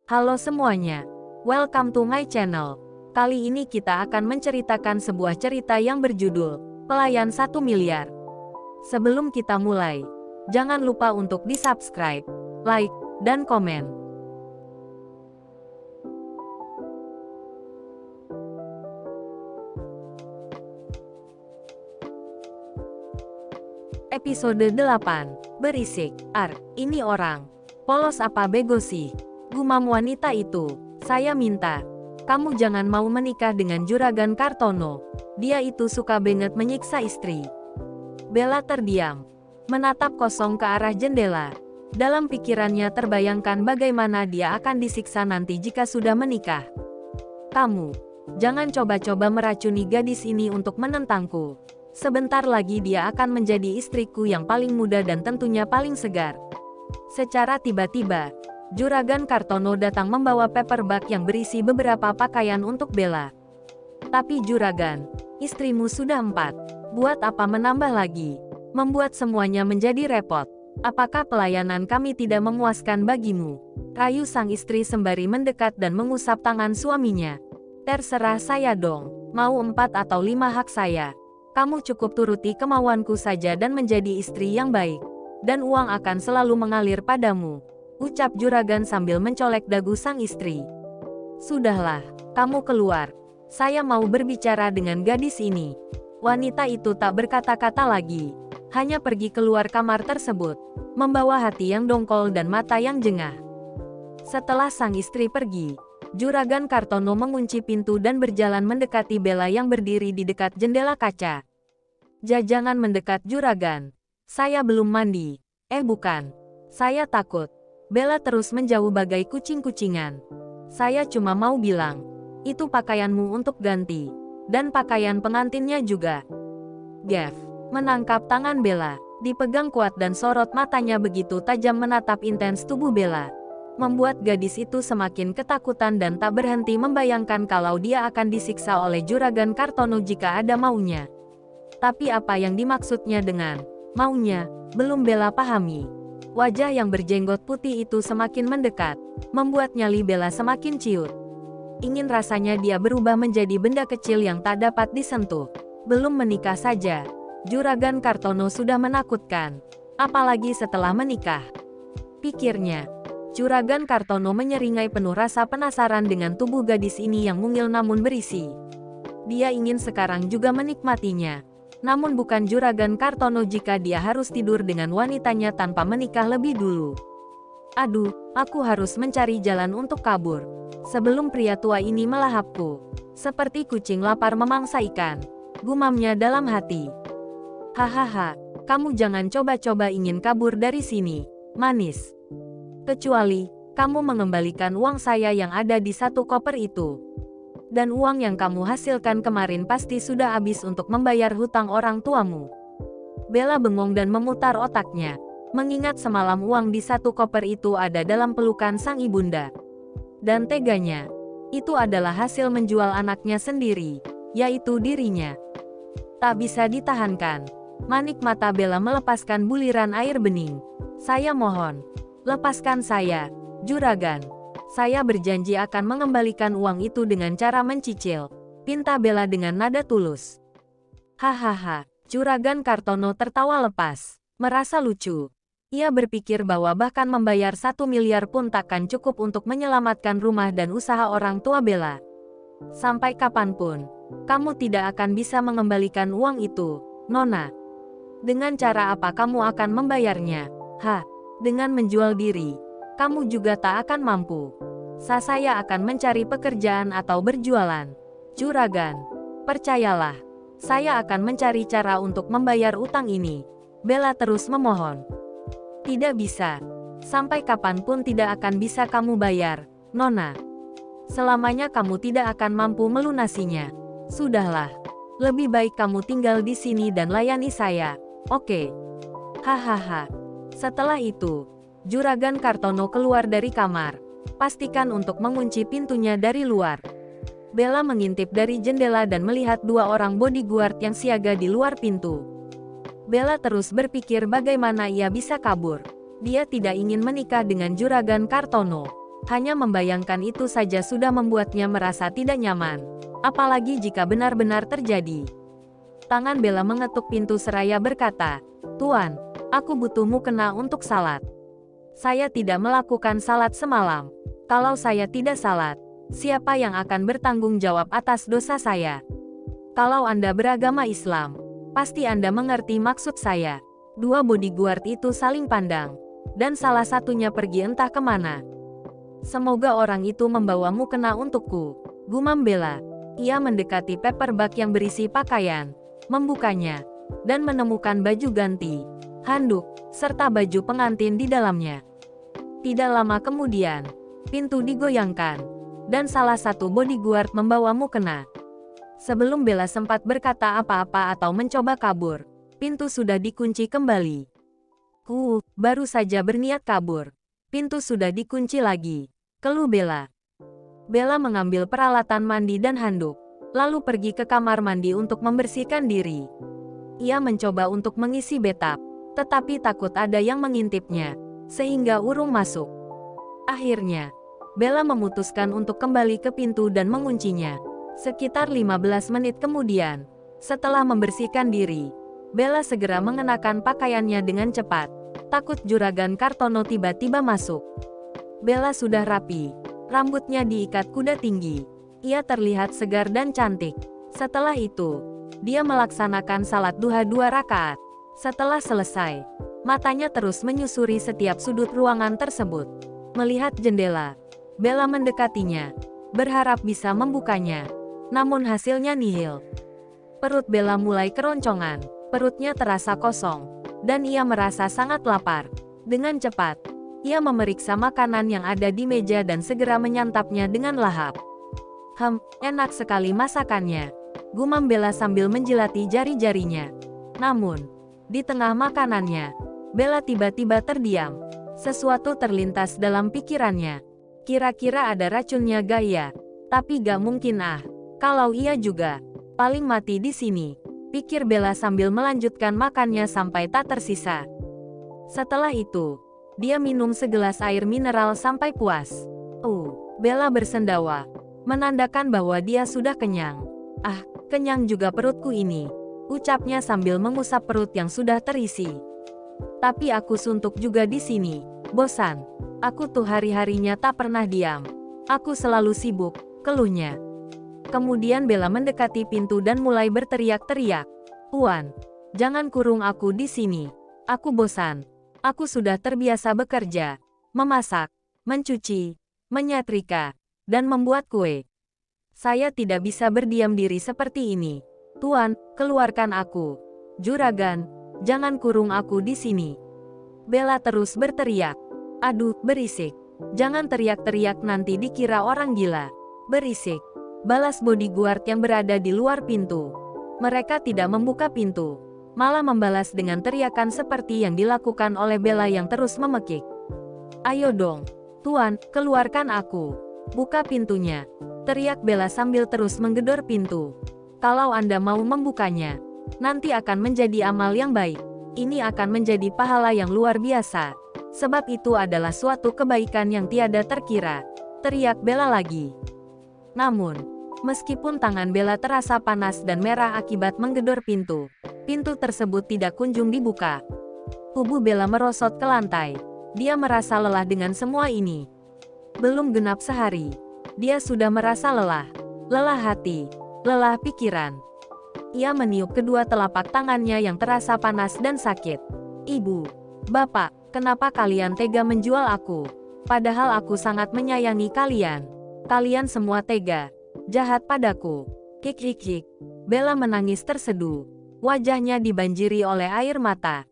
Halo semuanya, welcome to my channel. Kali ini kita akan menceritakan sebuah cerita yang berjudul Pelayan 1 Miliar. Sebelum kita mulai, jangan lupa untuk di-subscribe, like, dan komen. Episode 8, Berisik. Ini orang. Polos apa bego sih? Gumam wanita itu. Saya minta, kamu jangan mau menikah dengan Juragan Kartono. Dia itu suka banget menyiksa istri. Bella terdiam, menatap kosong ke arah jendela. Dalam pikirannya terbayangkan bagaimana dia akan disiksa nanti jika sudah menikah. Kamu, jangan coba-coba meracuni gadis ini untuk menentangku. Sebentar lagi dia akan menjadi istriku yang paling muda dan tentunya paling segar. Secara tiba-tiba, Juragan Kartono datang membawa paperback yang berisi beberapa pakaian untuk Bella. Tapi Juragan, istrimu sudah 4. Buat apa menambah lagi? Membuat semuanya menjadi repot. Apakah pelayanan kami tidak memuaskan bagimu? Rayu sang istri sembari mendekat dan mengusap tangan suaminya. Terserah saya dong, mau 4 atau 5 hak saya. Kamu cukup turuti kemauanku saja dan menjadi istri yang baik. Dan uang akan selalu mengalir padamu, ucap Juragan sambil mencolek dagu sang istri. Sudahlah, kamu keluar. Saya mau berbicara dengan gadis ini. Wanita itu tak berkata-kata lagi, hanya pergi keluar kamar tersebut, membawa hati yang dongkol dan mata yang jengah. Setelah sang istri pergi, Juragan Kartono mengunci pintu dan berjalan mendekati Bella yang berdiri di dekat jendela kaca. Jangan mendekat Juragan. Saya belum mandi. Bukan. Saya takut. Bella terus menjauh bagai kucing-kucingan. Saya cuma mau bilang, itu pakaianmu untuk ganti. Dan pakaian pengantinnya juga. Gav menangkap tangan Bella, dipegang kuat dan sorot matanya begitu tajam menatap intens tubuh Bella. Membuat gadis itu semakin ketakutan dan tak berhenti membayangkan kalau dia akan disiksa oleh Juragan Kartono jika ada maunya. Tapi apa yang dimaksudnya dengan maunya, belum Bella pahami. Wajah yang berjenggot putih itu semakin mendekat, membuat nyali Bella semakin ciut. Ingin rasanya dia berubah menjadi benda kecil yang tak dapat disentuh. Belum menikah saja, Juragan Kartono sudah menakutkan. Apalagi setelah menikah. Pikirnya, Juragan Kartono menyeringai penuh rasa penasaran dengan tubuh gadis ini yang mungil namun berisi. Dia ingin sekarang juga menikmatinya. Namun bukan Juragan Kartono jika dia harus tidur dengan wanitanya tanpa menikah lebih dulu. Aduh, aku harus mencari jalan untuk kabur. Sebelum pria tua ini melahapku. Seperti kucing lapar memangsa ikan. Gumamnya dalam hati. Hahaha, kamu jangan coba-coba ingin kabur dari sini, manis. Kecuali, kamu mengembalikan uang saya yang ada di 1 koper itu. Dan uang yang kamu hasilkan kemarin pasti sudah habis untuk membayar hutang orang tuamu. Bella bengong dan memutar otaknya, mengingat semalam uang di 1 koper itu ada dalam pelukan sang ibunda. Dan teganya, itu adalah hasil menjual anaknya sendiri, yaitu dirinya. Tak bisa ditahankan. Manik mata Bella melepaskan buliran air bening. Saya mohon, lepaskan saya, Juragan. Saya berjanji akan mengembalikan uang itu dengan cara mencicil, pinta Bella dengan nada tulus. Hahaha, Juragan Kartono tertawa lepas, merasa lucu. Ia berpikir bahwa bahkan membayar 1 miliar pun takkan cukup untuk menyelamatkan rumah dan usaha orang tua Bella. Sampai kapanpun, kamu tidak akan bisa mengembalikan uang itu, Nona. Dengan cara apa kamu akan membayarnya? Dengan menjual diri. Kamu juga tak akan mampu. Saya akan mencari pekerjaan atau berjualan. Juragan, percayalah, saya akan mencari cara untuk membayar utang ini. Bella terus memohon. Tidak bisa. Sampai kapanpun tidak akan bisa kamu bayar, Nona. Selamanya kamu tidak akan mampu melunasinya. Sudahlah. Lebih baik kamu tinggal di sini dan layani saya. Oke. Hahaha. Setelah itu, Juragan Kartono keluar dari kamar. Pastikan untuk mengunci pintunya dari luar. Bella mengintip dari jendela dan melihat 2 orang bodyguard yang siaga di luar pintu. Bella terus berpikir bagaimana ia bisa kabur. Dia tidak ingin menikah dengan Juragan Kartono. Hanya membayangkan itu saja sudah membuatnya merasa tidak nyaman. Apalagi jika benar-benar terjadi. Tangan Bella mengetuk pintu seraya berkata, "Tuan, aku butuh mukena untuk salat. Saya tidak melakukan salat semalam. Kalau saya tidak salat, siapa yang akan bertanggung jawab atas dosa saya? Kalau Anda beragama Islam, pasti Anda mengerti maksud saya." Dua bodyguard itu saling pandang, dan salah satunya pergi entah kemana. "Semoga orang itu membawa mukena untukku," gumam Bella. Ia mendekati paper bag yang berisi pakaian, membukanya, dan menemukan baju ganti, handuk, serta baju pengantin di dalamnya. Tidak lama kemudian, pintu digoyangkan, dan salah satu bodyguard membawa mukena. Sebelum Bella sempat berkata apa-apa atau mencoba kabur, pintu sudah dikunci kembali. Baru saja berniat kabur. Pintu sudah dikunci lagi, keluh Bella. Bella mengambil peralatan mandi dan handuk, lalu pergi ke kamar mandi untuk membersihkan diri. Ia mencoba untuk mengisi bathtub, tetapi takut ada yang mengintipnya, sehingga urung masuk. Akhirnya, Bella memutuskan untuk kembali ke pintu dan menguncinya. Sekitar 15 menit kemudian, setelah membersihkan diri, Bella segera mengenakan pakaiannya dengan cepat, takut juragan Kartono tiba-tiba masuk. Bella sudah rapi, rambutnya diikat kuda tinggi. Ia terlihat segar dan cantik. Setelah itu, dia melaksanakan salat duha 2 rakaat. Setelah selesai, matanya terus menyusuri setiap sudut ruangan tersebut. Melihat jendela, Bella mendekatinya, berharap bisa membukanya. Namun hasilnya nihil. Perut Bella mulai keroncongan, perutnya terasa kosong, dan ia merasa sangat lapar. Dengan cepat, ia memeriksa makanan yang ada di meja dan segera menyantapnya dengan lahap. Enak sekali masakannya, gumam Bella sambil menjilati jari-jarinya. Namun, di tengah makanannya, Bella tiba-tiba terdiam. Sesuatu terlintas dalam pikirannya. Kira-kira ada racunnya gak ya? Tapi gak mungkin kalau iya juga, paling mati di sini, pikir Bella sambil melanjutkan makannya sampai tak tersisa. Setelah itu, dia minum segelas air mineral sampai puas. Bella bersendawa, menandakan bahwa dia sudah kenyang. Kenyang juga perutku ini, ucapnya sambil mengusap perut yang sudah terisi. Tapi aku suntuk juga di sini, bosan. Aku tuh hari-harinya tak pernah diam. Aku selalu sibuk, keluhnya. Kemudian Bella mendekati pintu dan mulai berteriak-teriak. "Tuan, jangan kurung aku di sini. Aku bosan. Aku sudah terbiasa bekerja, memasak, mencuci, menyetrika, dan membuat kue. Saya tidak bisa berdiam diri seperti ini. Tuan, keluarkan aku. Juragan, jangan kurung aku di sini." Bella terus berteriak. "Aduh, berisik. Jangan teriak-teriak nanti dikira orang gila." "Berisik," balas bodyguard yang berada di luar pintu. Mereka tidak membuka pintu, malah membalas dengan teriakan seperti yang dilakukan oleh Bella yang terus memekik. "Ayo dong, Tuan, keluarkan aku. Buka pintunya," teriak Bella sambil terus menggedor pintu. "Kalau Anda mau membukanya, nanti akan menjadi amal yang baik. Ini akan menjadi pahala yang luar biasa. Sebab itu adalah suatu kebaikan yang tiada terkira," teriak Bella lagi. Namun, meskipun tangan Bella terasa panas dan merah akibat menggedor pintu, pintu tersebut tidak kunjung dibuka. Tubuh Bella merosot ke lantai. Dia merasa lelah dengan semua ini. Belum genap sehari, dia sudah merasa lelah. Lelah hati, lelah pikiran. Ia meniup kedua telapak tangannya yang terasa panas dan sakit. "Ibu, Bapak, kenapa kalian tega menjual aku? Padahal aku sangat menyayangi kalian. Kalian semua tega, jahat padaku." Kik. Bella menangis terseduh. Wajahnya dibanjiri oleh air mata.